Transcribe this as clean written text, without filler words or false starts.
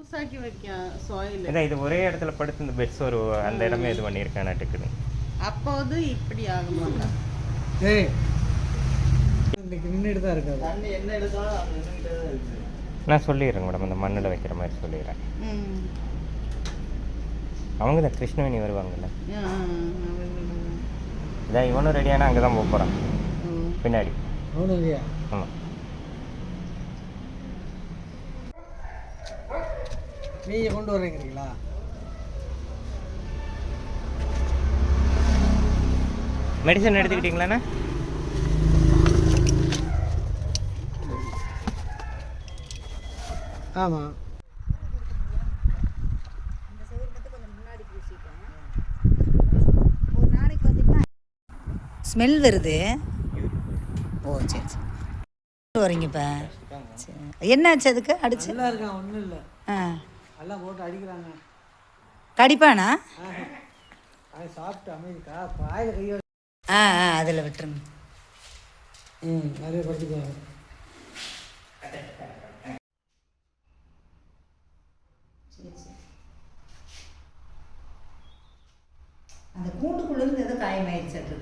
லூஸாக்கி வைக்க சாயில். இதான் இது ஒரே இடத்துல படுத்து இந்த பெட்ஸ் ஒரு அந்த இடமே இது பண்ணியிருக்கேன் நட்டுக்குது. அப்போது இப்படி ஆகும் மாட்டா. ஏய் இன்னைக்கு நின்றுட்டு தான் இருக்காது. தண்ணி என்ன எடுத்தாலும் அது நின்றுட்டே தான் இருக்குது. நான் சொல்லிடுறேன் மேடம், இந்த மண்ணில் வைக்கிற மாதிரி சொல்லிடுறேன். அவங்க தான் கிருஷ்ணவேணி வருவாங்கல்ல, இதான் இவனும் ரெடியானா அங்கே தான் போக போகிறான் பின்னாடி. அவனும் இல்லையா? ஆமாம். நீங்கள் கொண்டு வரீங்களா? மெடிசன் எடுத்துக்கிட்டீங்களாண்ணா? ஆமாம். ஒரு நாளைக்கு பார்த்தீங்கன்னா ஸ்மெல் வருது. ஓ சரி சரி வரீங்க இப்போ. சரி என்னாச்சு அதுக்கு அடிச்சு? நல்லா இருக்கான், ஒன்றும் இல்லை. ஆ எல்லாம் போட்டு அடிக்கிறாங்க. கடிப்பானா? அது சாப்பிட்டு அமைதிக்கா பாயில் கையோ. ஆ ஆ அதில் விட்டுருங்க. நிறைய படுத்துக்குவாங்க. அந்த கூண்டுக்குள்ளேருந்து ஏதோ காயமாயிடுச்சு இருக்கு.